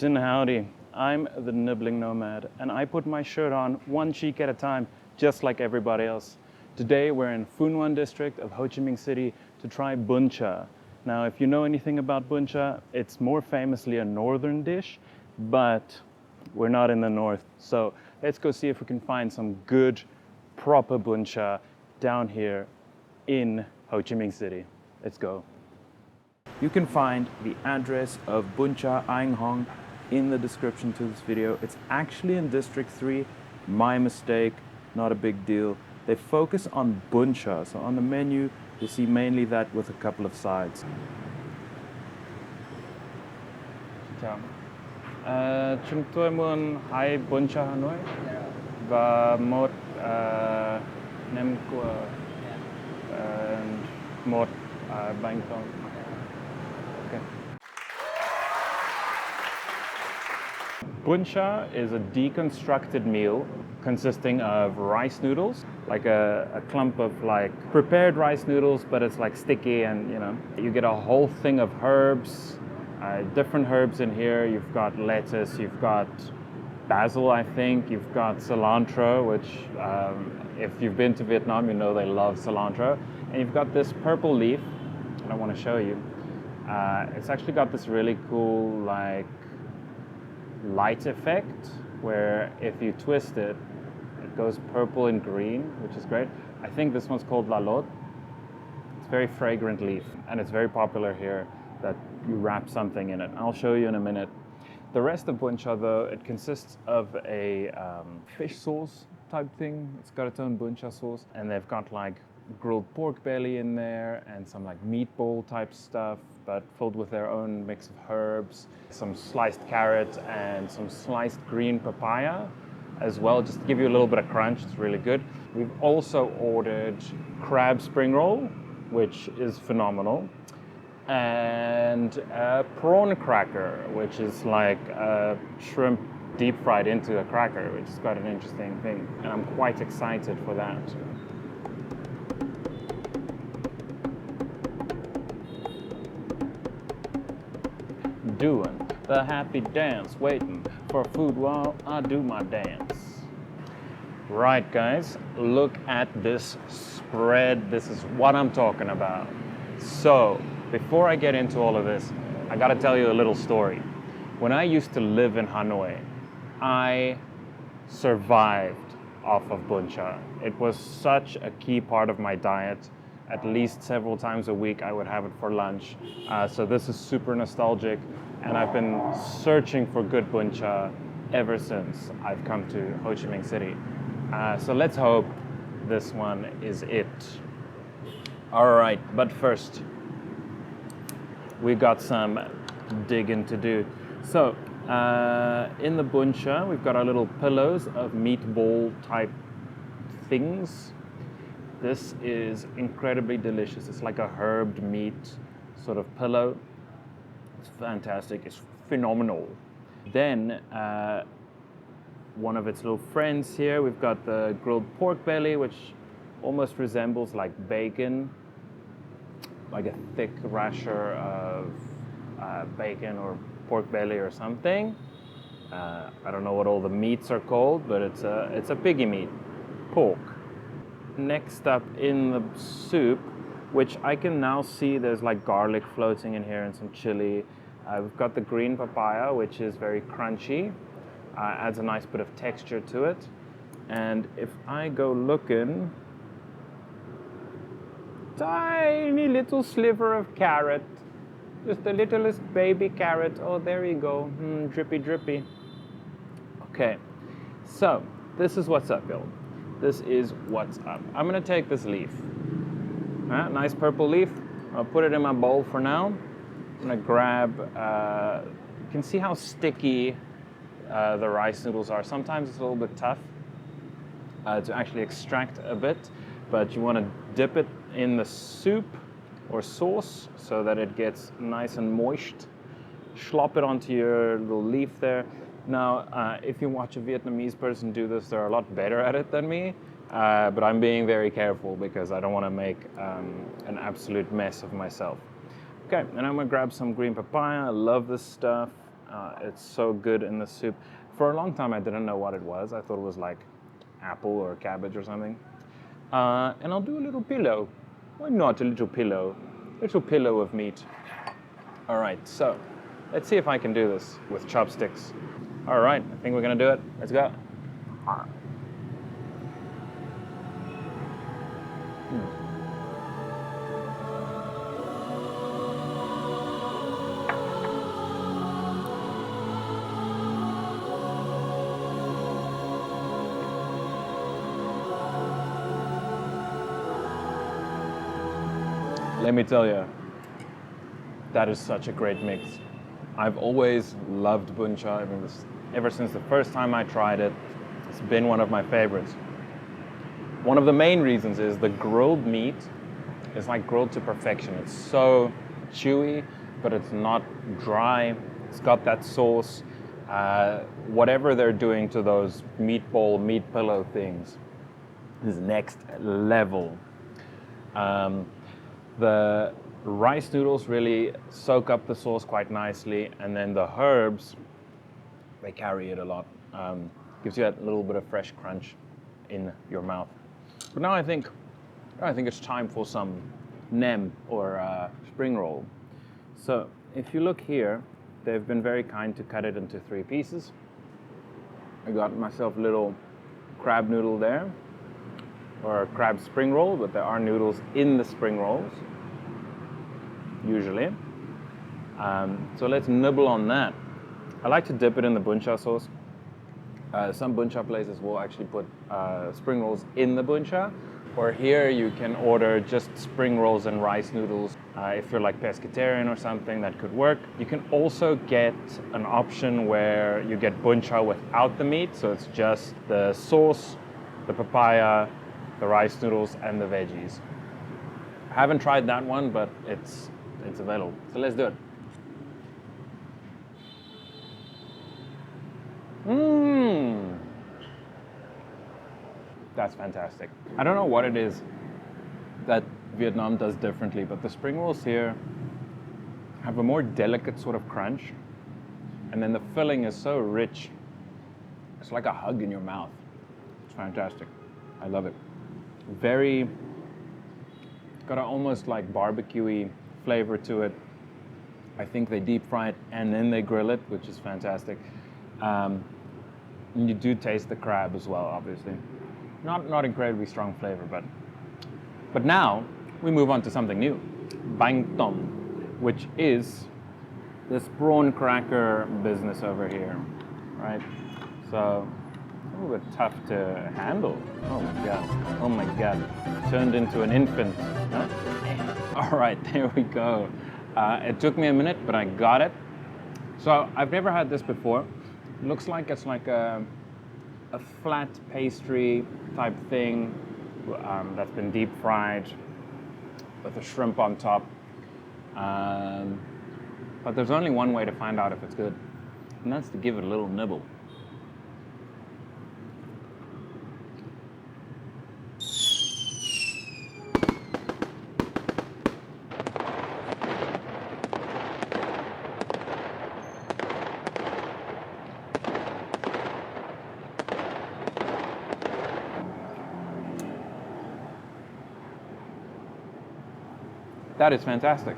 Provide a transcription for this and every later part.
Brunchin, howdy. I'm the nibbling nomad, and I put my shirt on one cheek at a time, just like everybody else. Today we're in Phu Nguyen district of Ho Chi Minh City to try Bún Chả. Now, if you know anything about Bún Chả, it's more famously a northern dish, but we're not in the north. So let's go see if we can find some good, proper Bún Chả down here in Ho Chi Minh City. Let's go. You can find the address of Bún Chả Anh Hong in the description to this video. It's actually in District 3. My mistake, not a big deal. They focus on Bún Chả, so on the menu you see mainly that with a couple of sides. Chào. Chúng tôi muốn 2 Bún Chả Hà Nội và một nem cua một bánh phồng. Okay. Bún Chả is a deconstructed meal consisting of rice noodles, like a clump of like prepared rice noodles, but it's like sticky, and you get a whole thing of herbs, different herbs in here. You've got lettuce, you've got basil, I think, you've got cilantro, which if you've been to Vietnam, you know they love cilantro, and you've got this purple leaf, and I want to show you. It's actually got this really cool like light effect where if you twist it, it goes purple and green, which is great. I think this one's called la lot. It's a very fragrant leaf, and it's very popular here that you wrap something in it. I'll show you in a minute. The rest of Bún Chả, though, it consists of a fish sauce type thing. It's got its own Bún Chả sauce, and they've got like grilled pork belly in there and some like meatball type stuff, but filled with their own mix of herbs, some sliced carrot and some sliced green papaya as well, just to give you a little bit of crunch. It's really good. We've also ordered crab spring roll, which is phenomenal, and a prawn cracker, which is like shrimp deep fried into a cracker, which is quite an interesting thing, and I'm quite excited for that. Doing the happy dance, waiting for food while I do my dance. Right, guys, look at this spread. This is what I'm talking about. So, before I get into all of this, I gotta tell you a little story. When I used to live in Hanoi, I survived off of Bún Chả. It was such a key part of my diet. At least several times a week I would have it for lunch. So this is super nostalgic, and I've been searching for good Bún Chả ever since I've come to Ho Chi Minh City. So let's hope this one is it. All right, but first, we got some digging to do. So in the Bún Chả, we've got our little pillows of meatball type things. This is incredibly delicious. It's like a herbed meat sort of pillow. It's fantastic. It's phenomenal. Then one of its little friends here, we've got the grilled pork belly, which almost resembles like bacon, like a thick rasher of bacon or pork belly or something. I don't know what all the meats are called, but it's a piggy meat, pork. Next up in the soup, which I can now see there's like garlic floating in here and some chili. We've got the green papaya, which is very crunchy, adds a nice bit of texture to it. And if I go looking, tiny little sliver of carrot, just the littlest baby carrot. Oh, there you go, drippy drippy. Okay, so this is what's up, y'all. This is what's up. I'm gonna take this leaf, nice purple leaf. I'll put it in my bowl for now. I'm gonna grab, you can see how sticky the rice noodles are. Sometimes it's a little bit tough to actually extract a bit, but you wanna dip it in the soup or sauce so that it gets nice and moist. Slop it onto your little leaf there. Now, if you watch a Vietnamese person do this, they're a lot better at it than me, but I'm being very careful because I don't want to make an absolute mess of myself. Okay, and I'm gonna grab some green papaya. I love this stuff. It's so good in the soup. For a long time, I didn't know what it was. I thought it was like apple or cabbage or something. And I'll do a little pillow. Why not a little pillow? Little pillow of meat. All right, so let's see if I can do this with chopsticks. All right, I think we're gonna do it. Let's go. Let me tell you, that is such a great mix. I've always loved Bún Chả ever since the first time I tried it. It's been one of my favorites. One of the main reasons is the grilled meat is like grilled to perfection. It's so chewy, but it's not dry. It's got that sauce. Whatever they're doing to those meatball, meat pillow things is next level. The rice noodles really soak up the sauce quite nicely, and then the herbs, they carry it a lot. Gives you that little bit of fresh crunch in your mouth. But now I think it's time for some nem or spring roll. So if you look here, they've been very kind to cut it into 3 pieces. I got myself a little crab noodle there, or a crab spring roll, but there are noodles in the spring rolls, usually. So let's nibble on that. I like to dip it in the Bún Chả sauce. Some Bún Chả places will actually put spring rolls in the Bún Chả, or here you can order just spring rolls and rice noodles. If you're like pescatarian or something, that could work. You can also get an option where you get Bún Chả without the meat, so it's just the sauce, the papaya, the rice noodles, and the veggies. I haven't tried that one, but it's available. So let's do it. That's fantastic. I don't know what it is that Vietnam does differently, but the spring rolls here have a more delicate sort of crunch, and then the filling is so rich. It's like a hug in your mouth. It's fantastic. I love it. Very, got an almost like barbecue-y flavor to it. I think they deep fry it and then they grill it, which is fantastic. And you do taste the crab as well, obviously. Not incredibly strong flavor, but now we move on to something new. Bánh tôm, which is this prawn cracker business over here, right? So a little bit tough to handle. Oh my god! Oh my god! Turned into an infant. No? All right, there we go. It took me a minute, but I got it. So I've never had this before. It looks like it's like a flat pastry type thing that's been deep fried with a shrimp on top. But there's only one way to find out if it's good, and that's to give it a little nibble. That is fantastic.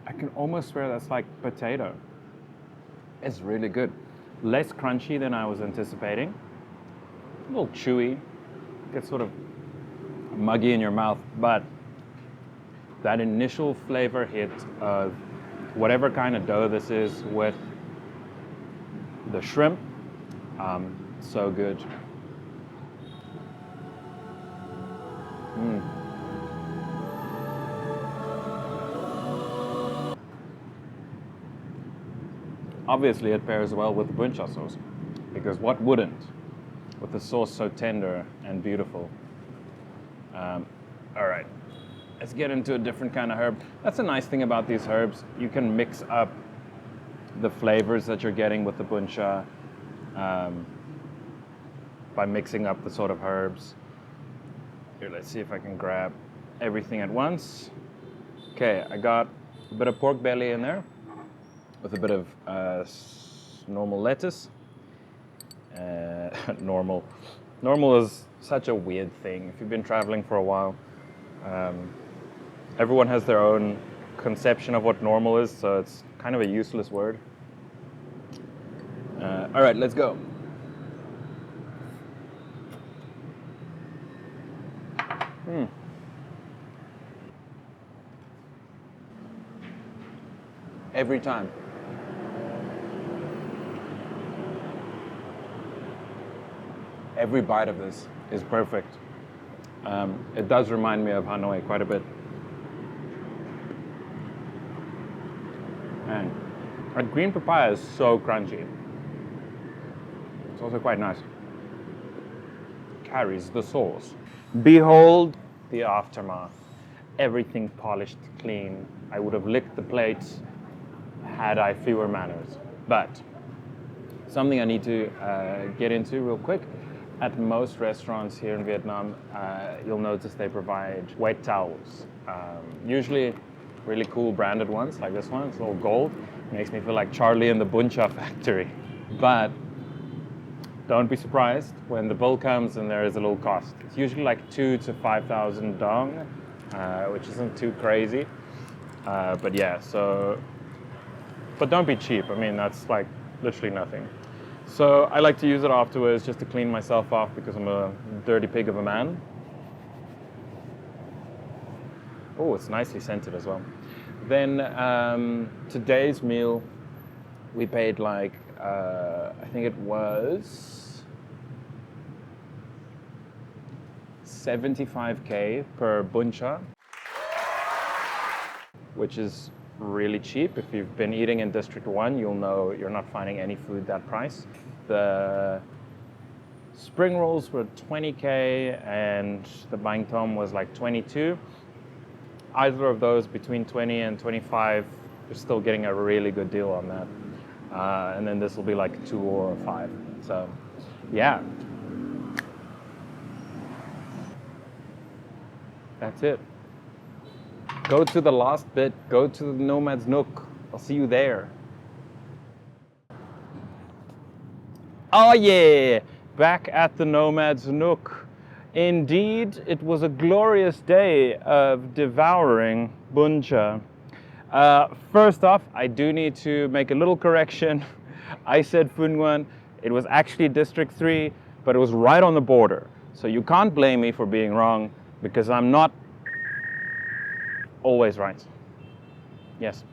I can almost swear that's like potato. It's really good. Less crunchy than I was anticipating. A little chewy. Gets sort of muggy in your mouth, but that initial flavor hit of whatever kind of dough this is with the shrimp, so good. Obviously, it pairs well with the Bún Chả sauce, because what wouldn't, with the sauce so tender and beautiful. All right, let's get into a different kind of herb. That's a nice thing about these herbs. You can mix up the flavors that you're getting with the Bún Chả by mixing up the sort of herbs. Here, let's see if I can grab everything at once. Okay, I got a bit of pork belly in there. with a bit of normal lettuce. Normal. Normal is such a weird thing. If you've been traveling for a while, everyone has their own conception of what normal is, so it's kind of a useless word. All right, let's go. Every time. Every bite of this is perfect. It does remind me of Hanoi quite a bit. And that green papaya is so crunchy. It's also quite nice. Carries the sauce. Behold the aftermath. Everything polished clean. I would have licked the plates had I fewer manners. But something I need to get into real quick. At most restaurants here in Vietnam, you'll notice they provide wet towels. Usually really cool branded ones, like this one. It's all gold. It makes me feel like Charlie in the Bún Chả factory. But don't be surprised when the bill comes and there is a little cost. It's usually like 2,000 to 5,000 dong, which isn't too crazy. But yeah, but don't be cheap. I mean, that's like literally nothing. So I like to use it afterwards just to clean myself off because I'm a dirty pig of a man. Oh, it's nicely scented as well. Then today's meal, we paid like, I think it was 75K per Bún Chả, which is really cheap. If you've been eating in District 1, you'll know you're not finding any food that price. The spring rolls were 20K and the bang tom was like 22. Either of those between 20 and 25, you're still getting a really good deal on that. And then this will be like 2 or 5. So yeah, that's it. Go to the last bit, go to the Nomad's Nook. I'll see you there. Oh yeah, back at the Nomad's Nook. Indeed, it was a glorious day of devouring Bún Chả. First off, I do need to make a little correction. I said Phuong Nguyen. It was actually District 3, but it was right on the border. So you can't blame me for being wrong because I'm not always right. Yes.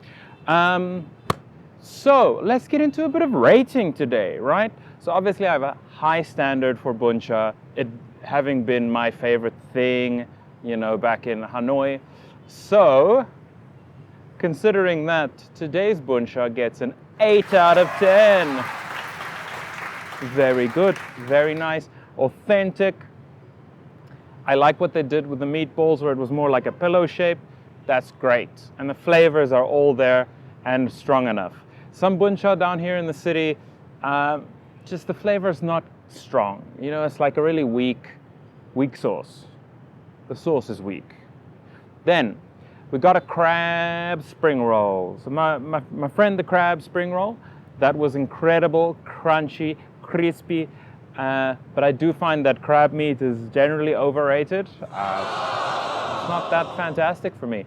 So let's get into a bit of rating today, right? So obviously I have a high standard for Bún Chả, it having been my favorite thing, you know, back in Hanoi. So considering that, today's Bún Chả gets an 8 out of 10. Very good, very nice, authentic. I like what they did with the meatballs where it was more like a pillow shape. That's great. And the flavors are all there and strong enough. Some Bún Chả down here in the city, just the flavor's not strong. You know, it's like a really weak sauce. The sauce is weak. Then we got a crab spring roll. So my friend, the crab spring roll, that was incredible, crunchy, crispy. But I do find that crab meat is generally overrated. It's not that fantastic for me.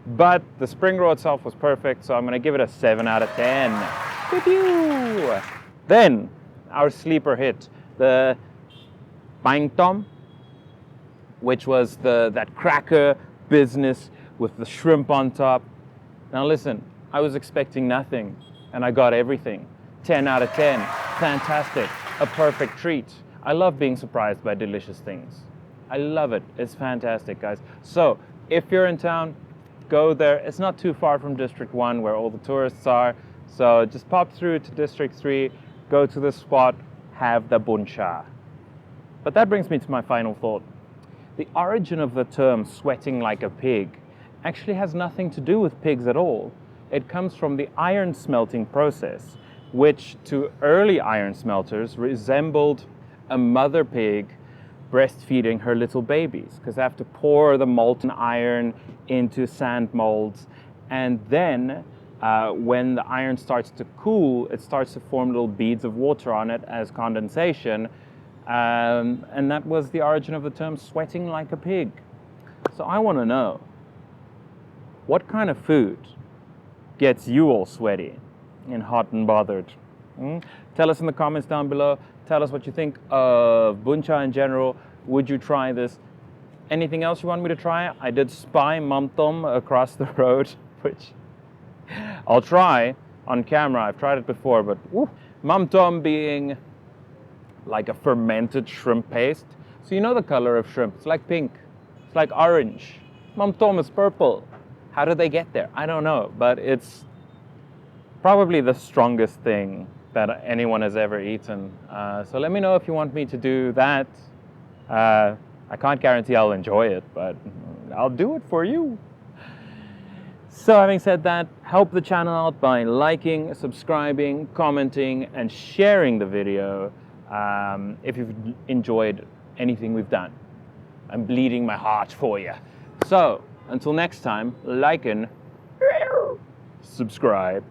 But the spring roll itself was perfect, so I'm going to give it a 7 out of 10. Pew-pew! Then, our sleeper hit, the bang tom, which was that cracker business with the shrimp on top. Now listen, I was expecting nothing, and I got everything. 10 out of 10. Fantastic. A perfect treat. I love being surprised by delicious things. I love it. It's fantastic, guys. So, if you're in town, go there. It's not too far from District 1 where all the tourists are. So just pop through to District 3, go to the spot, have the Bún Chả. But that brings me to my final thought. The origin of the term sweating like a pig actually has nothing to do with pigs at all. It comes from the iron smelting process, which to early iron smelters resembled a mother pig breastfeeding her little babies, because they have to pour the molten iron into sand molds and then when the iron starts to cool, it starts to form little beads of water on it as condensation. And that was the origin of the term sweating like a pig. So I want to know, what kind of food gets you all sweaty and hot and bothered? Tell us in the comments down below. Tell us what you think of Bún Chả in general. Would you try this? Anything else you want me to try? I did spy mom tom across the road, which I'll try on camera. I've tried it before, but mom tom being like a fermented shrimp paste. So you know the color of shrimp. It's like pink. It's like orange. Mom tom is purple. How did they get there? I don't know, but it's probably the strongest thing that anyone has ever eaten. So let me know if you want me to do that. I can't guarantee I'll enjoy it, but I'll do it for you. So having said that, help the channel out by liking, subscribing, commenting, and sharing the video if you've enjoyed anything we've done. I'm bleeding my heart for you. So until next time, like and subscribe.